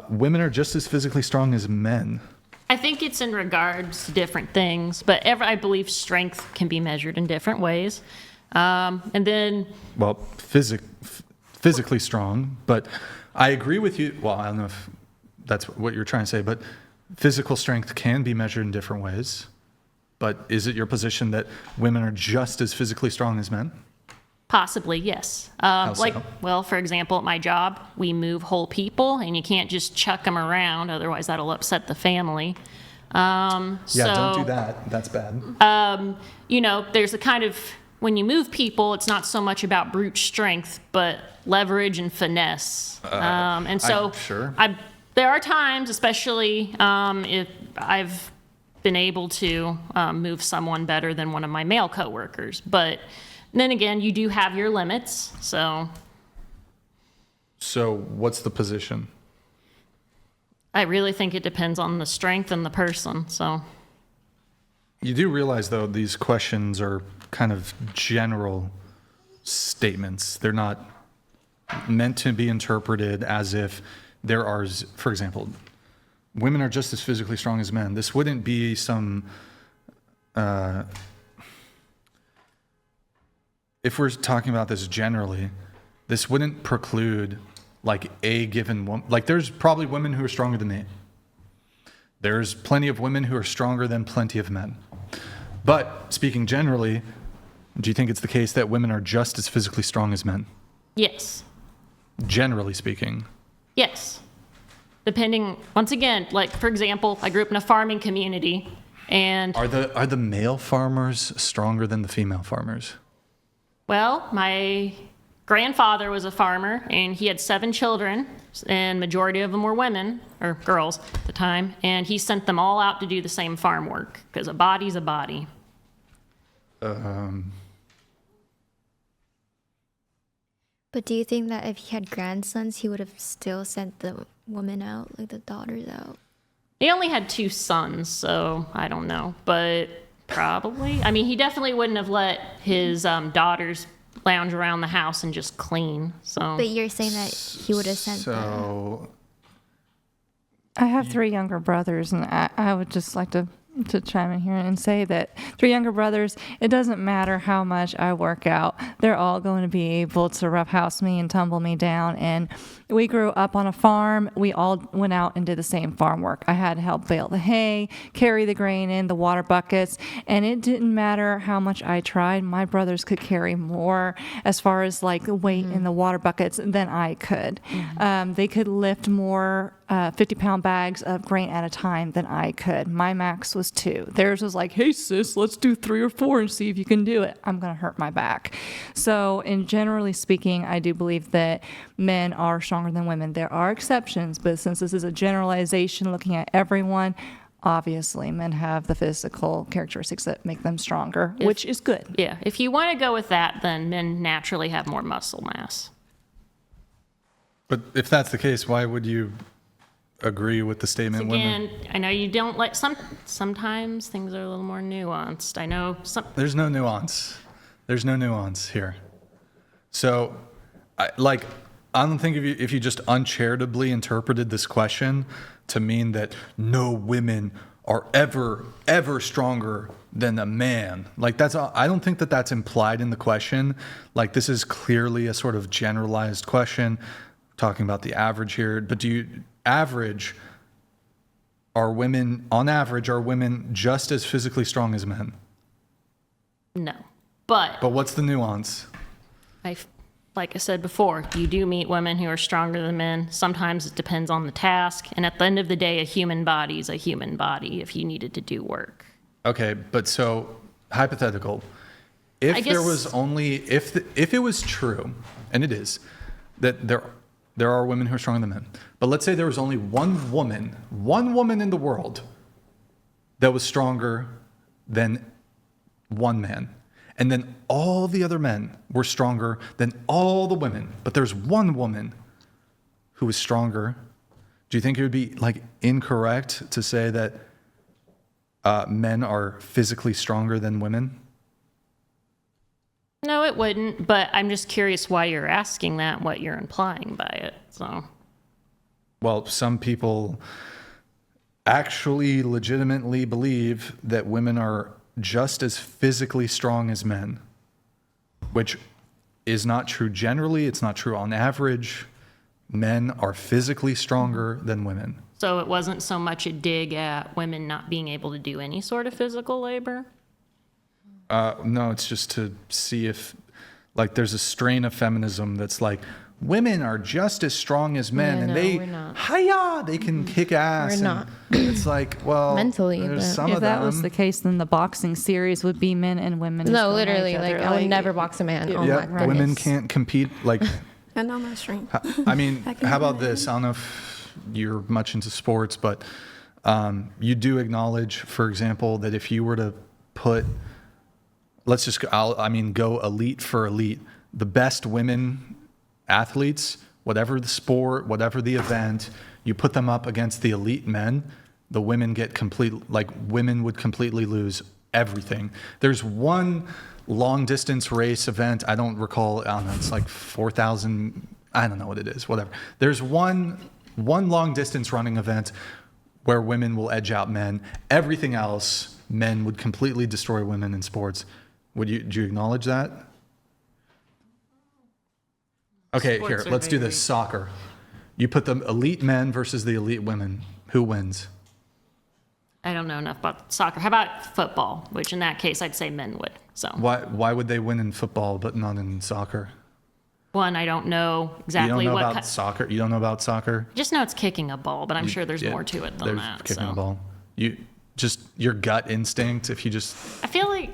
Women are just as physically strong as men. I think it's in regards to different things, but I believe strength can be measured in different ways. And then... Well, physically strong, but I agree with you. Well, I don't know if that's what you're trying to say, but physical strength can be measured in different ways. But is it your position that women are just as physically strong as men? Possibly, yes. How so? Well, for example, at my job, we move whole people, and you can't just chuck them around, otherwise that'll upset the family. Don't do that. That's bad. There's a kind of, when you move people, it's not so much about brute strength, but leverage and finesse. Sure. There are times, especially if I've been able to move someone better than one of my male coworkers, but then again, you do have your limits, so. So what's the position? I really think it depends on the strength and the person, so. You do realize, though, these questions are kind of general statements. They're not meant to be interpreted as if there are, for example, women are just as physically strong as men. This wouldn't be some... if we're talking about this generally, this wouldn't preclude like a given woman. Like there's probably women who are stronger than me. There's plenty of women who are stronger than plenty of men. But speaking generally, do you think it's the case that women are just as physically strong as men? Yes. Generally speaking. Yes. Depending, once again, like for example, I grew up in a farming community and... Are the male farmers stronger than the female farmers? Well, my grandfather was a farmer, and he had 7 children, and majority of them were women, or girls at the time, and he sent them all out to do the same farm work, because a body's a body. But do you think that if he had grandsons, he would have still sent the women out, like the daughters out? He only had 2 sons, so I don't know, but... Probably. I mean, he definitely wouldn't have let his daughters lounge around the house and just clean. So. But you're saying that he would have sent them. I have 3 younger brothers, and I would just like to chime in here and say that 3 younger brothers, it doesn't matter how much I work out. They're all going to be able to roughhouse me and tumble me down. And we grew up on a farm. We all went out and did the same farm work. I had to help bale the hay, carry the grain in, the water buckets. And it didn't matter how much I tried. My brothers could carry more as far as like weight in the water buckets than I could. They could lift more 50-pound bags of grain at a time than I could. My max was 2. Theirs was like, hey, sis, let's do 3 or 4 and see if you can do it. I'm going to hurt my back. So, in generally speaking, I do believe that men are stronger than women. There are exceptions, but since this is a generalization looking at everyone, obviously men have the physical characteristics that make them stronger, which is good. Yeah, if you want to go with that, then men naturally have more muscle mass. But if that's the case, why would you agree with the statement? Again, I know you don't like sometimes things are a little more nuanced. I know There's no nuance. There's no nuance here. So, I don't think if you just uncharitably interpreted this question to mean that no women are ever stronger than a man. Like I don't think that that's implied in the question. Like this is clearly a sort of generalized question, talking about the average here. But are women just as physically strong as men? No, but what's the nuance? Like I said before, you do meet women who are stronger than men. Sometimes it depends on the task, and at the end of the day, a human body is a human body if you needed to do work. Okay, but so hypothetical, if it was true, and it is, that there are women who are stronger than men, but let's say there was only one woman in the world that was stronger than one man. And then all the other men were stronger than all the women. But there's one woman who was stronger. Do you think it would be incorrect to say that men are physically stronger than women? No, it wouldn't. But I'm just curious why you're asking that, what you're implying by it. So Well, some people actually legitimately believe that women are just as physically strong as men, which is not true generally. It's not true on average. Men are physically stronger than women. So it wasn't so much a dig at women not being able to do any sort of physical labor? No, it's just to see if, like, there's a strain of feminism that's like, women are just as strong as men, Yeah, and no, they, we're not. hiya, they can kick ass. We're and not. It's like, well, Mentally, there's but- some If of that them. was the case, then the boxing series would be men and women. just No, going at literally, each like other. I would never box a man. Oh Yeah, my women goodness. can't compete. Like, I know my strength. I mean, I can how do about that. this? I don't know if you're much into sports, but you do acknowledge, for example, that if you were to put, let's just go, go elite for elite, the best women athletes, whatever the sport, whatever the event, you put them up against the elite men, the women get women would completely lose everything. There's one long distance race event, I don't recall, I don't know, it's like 4,000, I don't know what it is, whatever. There's one long distance running event where women will edge out men. Everything else, men would completely destroy women in sports. Do you acknowledge that? Okay, Sports here, are let's do very- this. Soccer. You put the elite men versus the elite women. Who wins? I don't know enough about soccer. How about football? Which in that case, I'd say men would. So Why would they win in football but not in soccer? one, I don't know You exactly don't know what. about soccer? You don't know about soccer? Just know it's kicking a ball, but I'm sure there's Yeah, more to it than there's that. kicking so. a ball. You just your gut instinct. If you just, I feel like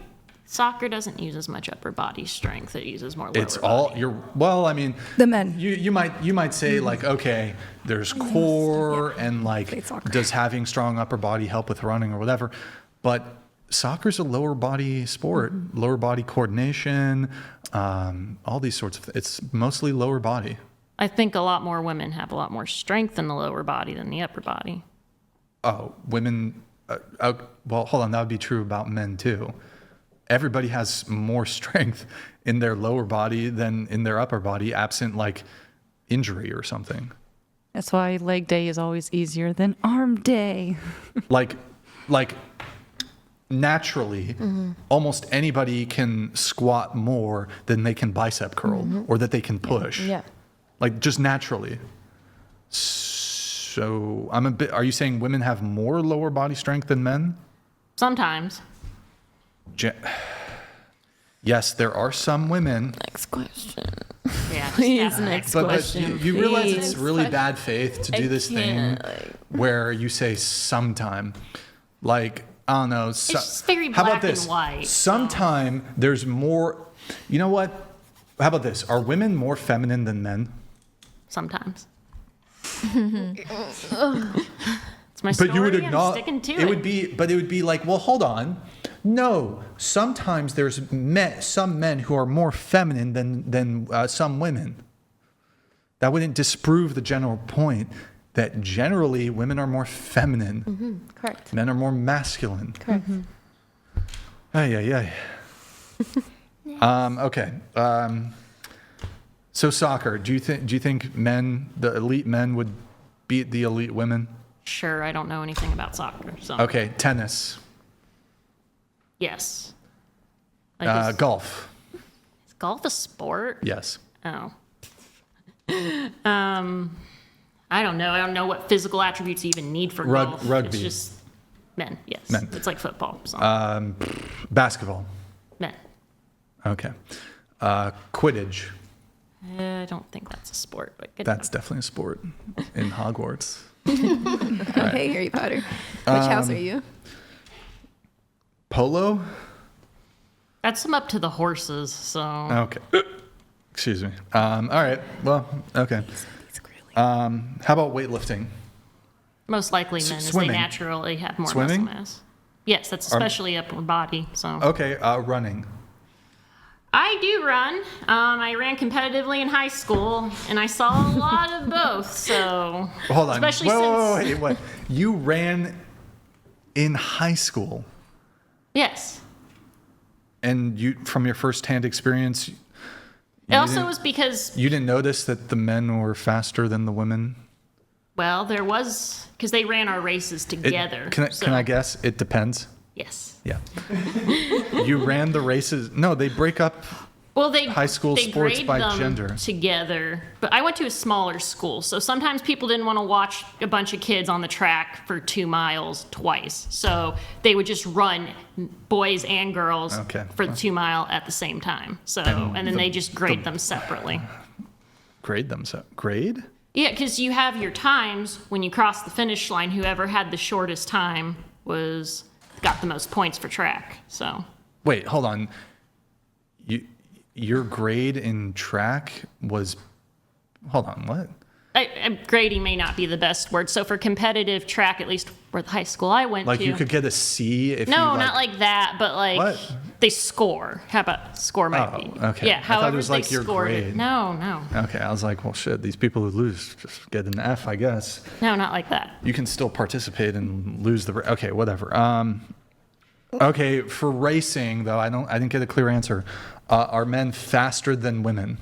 soccer doesn't use as much upper body strength. It uses more lower it's all body. you're. Well, I mean, The men. You might say like, okay, there's core and like, Played soccer. does having strong upper body help with running or whatever? But soccer's a lower body sport, lower body coordination, all these sorts of. It's mostly lower body. I think a lot more women have a lot more strength in the lower body than the upper body. Oh, women. Well, hold on. That would be true about men too. Everybody has more strength in their lower body than in their upper body, absent like injury or something. That's why leg day is always easier than arm day. Like naturally, almost anybody can squat more than they can bicep curl or that they can push. Yeah. Like just naturally. So are you saying women have more lower body strength than men? Sometimes. Yes, there are some women, Next question. Yeah. Please, just next but question. you realize it's please. really bad faith to do this thing where you say sometime. Like, I don't know. just very how about black and this? white, so. Sometime there's more. You know what? How about this? Are women more feminine than men? Sometimes. It's my story. But you would I'm acknowledge sticking to it would be like, well, hold on. No, sometimes there's some men who are more feminine than some women. That wouldn't disprove the general point that generally women are more feminine. Correct. Men are more masculine. Correct. Ay. Okay. So soccer. Do you think men, the elite men, would beat the elite women? Sure, I don't know anything about soccer. So Okay. Tennis. yes. Like, Golf. is golf a sport? Yes. Oh. I don't know. I don't know what physical attributes you even need for golf. Rugby. It's just men. Yes. Men. It's like football. So. Basketball. men. Okay. Quidditch. I don't think that's a sport, but good That's definitely a sport in Hogwarts. Hey, Harry Potter. Which house are you? Polo? That's up to the horses. So Okay. Excuse me. All right. Well, okay. How about weightlifting? most likely men, as swimming. they naturally have more Swimming? muscle mass. Yes, that's especially upper body. So Okay. Running. I do run. I ran competitively in high school, and I saw a lot of both. So Hold on. especially Wait. You ran in high school, yes. and you, from your first-hand experience, It also was because you didn't notice that the men were faster than the women. Well, there was, because they ran our races together. Can I guess? It depends. Yes. Yeah. You ran the races. No, they break up Well, they high school they sports grade by them gender. together. But I went to a smaller school, so sometimes people didn't want to watch a bunch of kids on the track for 2 miles twice. So they would just run boys and girls for the 2 mile at the same time. So and then they just grade them separately. Grade them so grade? Yeah, because you have your times when you cross the finish line. Whoever had the shortest time got the most points for track. So Wait, hold on. Your grade in track was, hold on, what? grading may not be the best word. So for competitive track, at least for the high school I went Like to, you could get a C if no, you not like that, but like What? they score. How about score might be? Okay. Yeah, I thought it however was they like your scored it. grade. No, Okay, I was like, well, shit, these people who lose just get an F, I guess. no, not like that. You can still participate and lose the. Okay, whatever. Okay, for racing though, I didn't get a clear answer. Are men faster than women?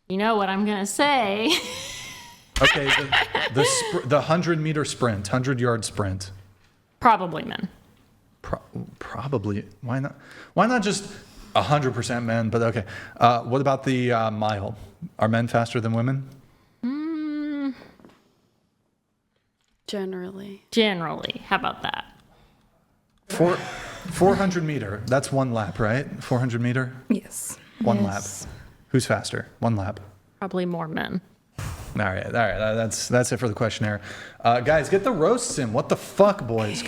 You know what I'm gonna say? Okay, the 100-meter sprint, 100-yard sprint. Probably men. Probably. Why not? Why not just 100% men? But okay. What about the mile? Are men faster than women? Generally. How about that? 400 meter. That's 1 lap, right? 400 meter. Yes. One lap. Who's faster? 1 lap. Probably more men. All right. That's it for the questionnaire. Guys, get the roasts in. What the fuck, boys?